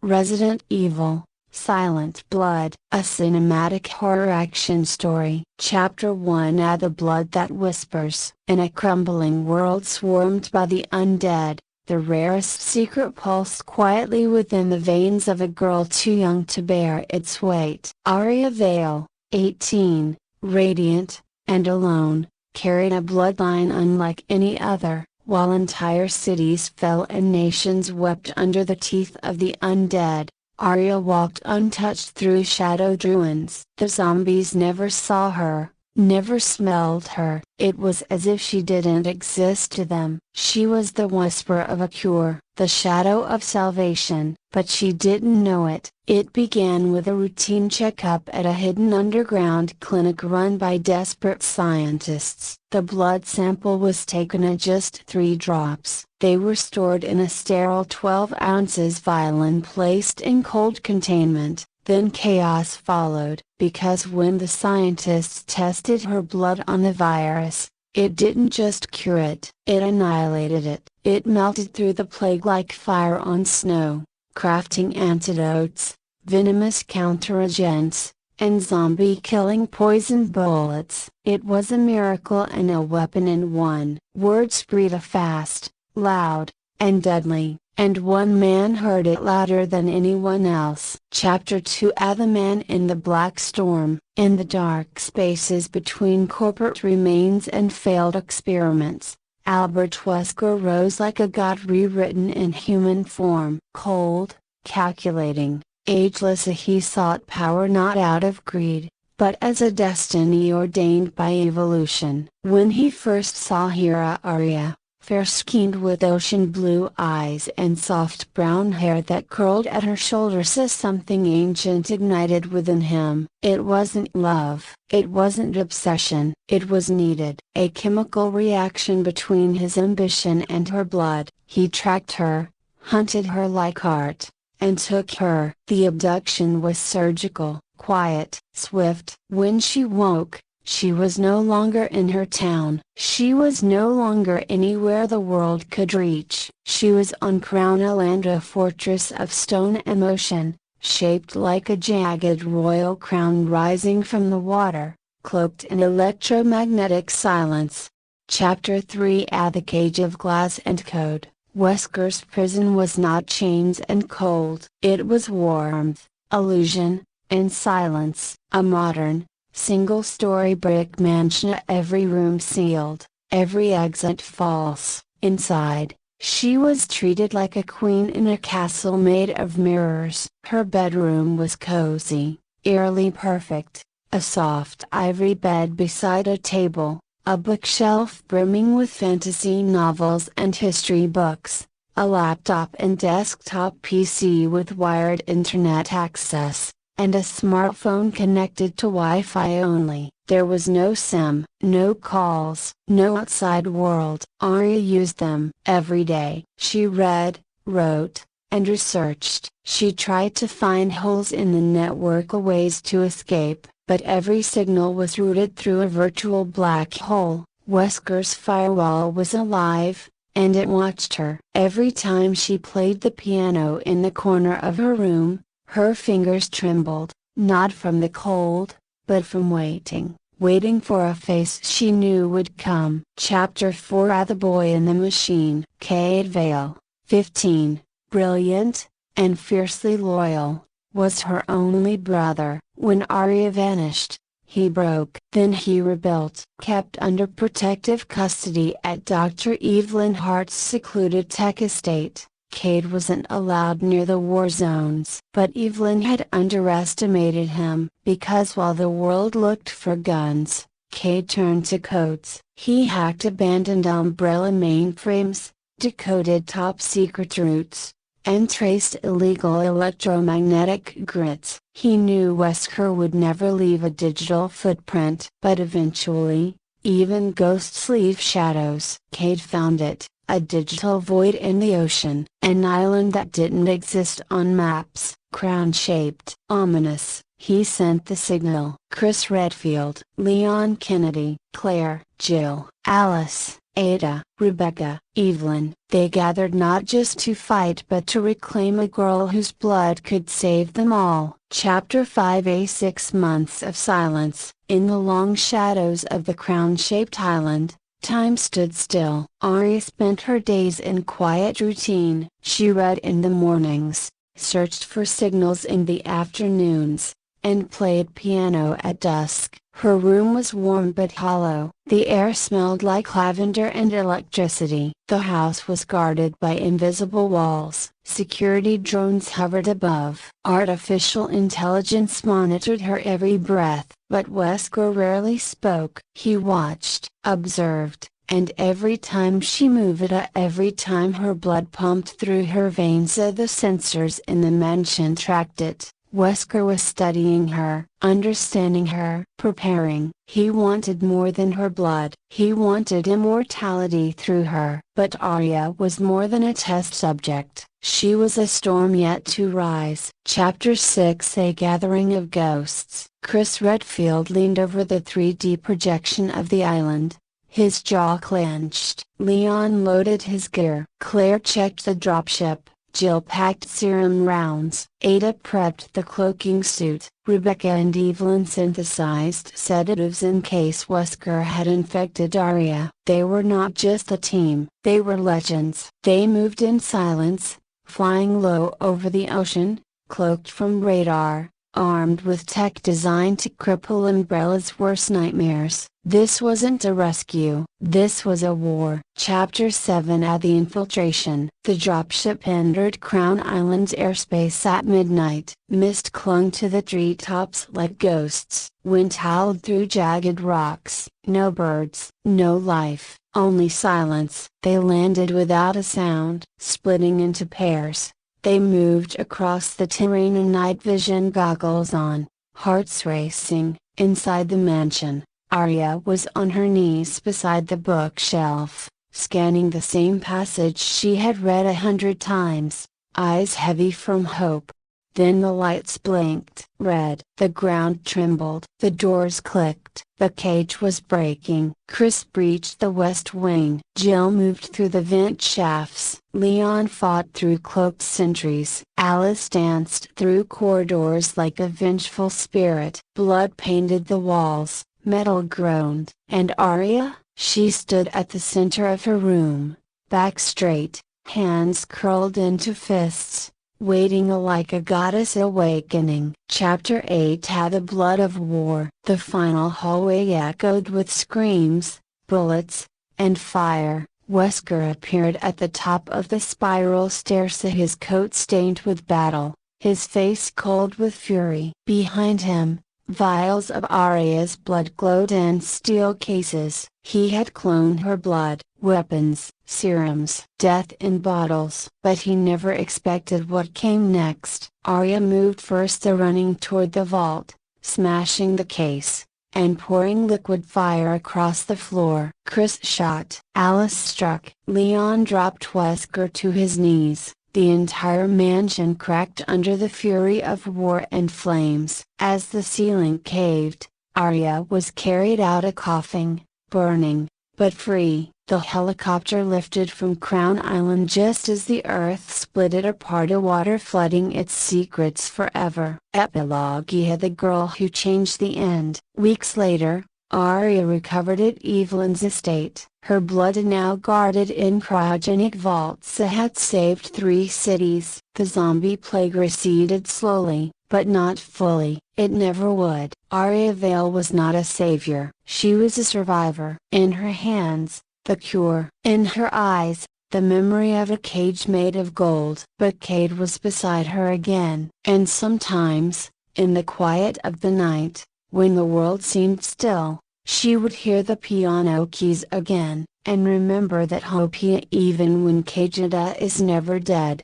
Resident Evil, Silent Blood, a cinematic horror action story. Chapter 1. The Blood That Whispers. In a crumbling world swarmed by the undead, the rarest secret pulsed quietly within the veins of a girl too young to bear its weight. Aria Vale, 18, radiant, and alone, carried a bloodline unlike any other. While entire cities fell and nations wept under the teeth of the undead, Arya walked untouched through shadowed ruins. The zombies never saw her, never smelled her. It was as if she didn't exist to them. She was the whisper of a cure, the shadow of salvation, but she didn't know it. It began with a routine checkup at a hidden underground clinic run by desperate scientists. The blood sample was taken at just 3 drops. They were stored in a sterile 12 ounces vial and placed in cold containment. Then chaos followed, because when the scientists tested her blood on the virus, it didn't just cure it. It annihilated it. It melted through the plague like fire on snow, crafting antidotes, venomous counteragents, and zombie-killing poison bullets. It was a miracle and a weapon in one. Word spread fast, loud, and deadly, and one man heard it louder than anyone else. Chapter 2. The Man in the Black Storm. In the dark spaces between corporate remains and failed experiments, Albert Wesker rose like a god rewritten in human form. Cold, calculating, ageless, he sought power not out of greed, but as a destiny ordained by evolution. When he first saw Hera Arya, fair-skinned with ocean blue eyes and soft brown hair that curled at her shoulders, something ancient ignited within him. It wasn't love. It wasn't obsession. It was needed. A chemical reaction between his ambition and her blood. He tracked her, hunted her like art, and took her. The abduction was surgical, quiet, swift. When she woke, she was no longer in her town. She was no longer anywhere the world could reach. She was on Crown Land, a fortress of stone and motion, shaped like a jagged royal crown rising from the water, cloaked in electromagnetic silence. Chapter 3. The Cage of Glass and Code. Wesker's prison was not chains and cold. It was warmth, illusion, and silence. A modern, single-story brick mansion, every room sealed, every exit false. Inside, she was treated like a queen in a castle made of mirrors. Her bedroom was cozy, eerily perfect, a soft ivory bed beside a table, a bookshelf brimming with fantasy novels and history books, a laptop and desktop PC with wired internet access, and a smartphone connected to Wi-Fi only. There was no SIM, no calls, no outside world. Arya used them every day. She read, wrote, and researched. She tried to find holes in the network, ways to escape, but every signal was routed through a virtual black hole. Wesker's firewall was alive, and it watched her. Every time she played the piano in the corner of her room, her fingers trembled, not from the cold, but from waiting for a face she knew would come. Chapter 4. The Boy in the Machine. Cade Vale, 15, brilliant, and fiercely loyal, was her only brother. When Arya vanished, he broke. Then he rebuilt. Kept under protective custody at Dr. Evelyn Hart's secluded tech estate, Cade wasn't allowed near the war zones. But Evelyn had underestimated him, because while the world looked for guns, Cade turned to codes. He hacked abandoned Umbrella mainframes, decoded top-secret routes, and traced illegal electromagnetic grids. He knew Wesker would never leave a digital footprint. But eventually, even ghosts leave shadows. Cade found it. A digital void in the ocean. An island that didn't exist on maps. Crown-shaped. Ominous. He sent the signal. Chris Redfield, Leon Kennedy, Claire, Jill, Alice, Ada, Rebecca, Evelyn. They gathered not just to fight but to reclaim a girl whose blood could save them all. Chapter 5. A 6 months of silence. In the long shadows of the crown-shaped island, time stood still. Arya spent her days in quiet routine. She read in the mornings, searched for signals in the afternoons, and played piano at dusk. Her room was warm but hollow. The air smelled like lavender and electricity. The house was guarded by invisible walls. Security drones hovered above. Artificial intelligence monitored her every breath. But Wesker rarely spoke. He watched, observed, and every time she moved, every time her blood pumped through her veins, the sensors in the mansion tracked it. Wesker was studying her, understanding her, preparing. He wanted more than her blood. He wanted immortality through her. But Arya was more than a test subject. She was a storm yet to rise. Chapter 6. A gathering of ghosts. Chris Redfield leaned over the 3D projection of the island. His jaw clenched. Leon loaded his gear. Claire checked the dropship. Jill packed serum rounds. Ada prepped the cloaking suit. Rebecca and Evelyn synthesized sedatives in case Wesker had infected Arya. They were not just a team, they were legends. They moved in silence, flying low over the ocean, cloaked from radar, armed with tech designed to cripple Umbrella's worst nightmares. This wasn't a rescue, this was a war. Chapter 7. At the infiltration. The dropship entered Crown Island's airspace at midnight. Mist clung to the treetops like ghosts. Wind howled through jagged rocks. No birds, no life, only silence. They landed without a sound, splitting into pairs. They moved across the terrain, and night vision goggles on, hearts racing. Inside the mansion, Arya was on her knees beside the bookshelf, scanning the same passage she had read 100 times, eyes heavy from hope. Then the lights blinked red. The ground trembled. The doors clicked. The cage was breaking. Chris breached the west wing. Jill moved through the vent shafts. Leon fought through cloaked sentries. Alice danced through corridors like a vengeful spirit. Blood painted the walls. Metal groaned. And Arya? She stood at the center of her room, back straight, hands curled into fists, waiting like a goddess awakening. Chapter 8. At the blood of war. The final hallway echoed with screams, bullets, and fire. Wesker appeared at the top of the spiral stairs, his coat stained with battle, his face cold with fury. Behind him, vials of Arya's blood glowed in steel cases. He had cloned her blood, weapons, serums, death in bottles. But he never expected what came next. Arya moved first, running toward the vault, smashing the case, and pouring liquid fire across the floor. Chris shot. Alice struck. Leon dropped Wesker to his knees. The entire mansion cracked under the fury of war and flames. As the ceiling caved, Arya was carried out, coughing, burning, but free. The helicopter lifted from Crown Island just as the Earth split it apart, a water flooding its secrets forever. Epilogue. The girl who changed the end. Weeks later, Arya recovered at Evelyn's estate. Her blood, now guarded in cryogenic vaults, had saved 3 cities. The zombie plague receded slowly, but not fully. It never would. Arya Vale was not a savior. She was a survivor. In her hands, the cure. In her eyes, the memory of a cage made of gold. But Cade was beside her again. And sometimes, in the quiet of the night, when the world seemed still, she would hear the piano keys again, and remember that hope, even when Kajida is never dead.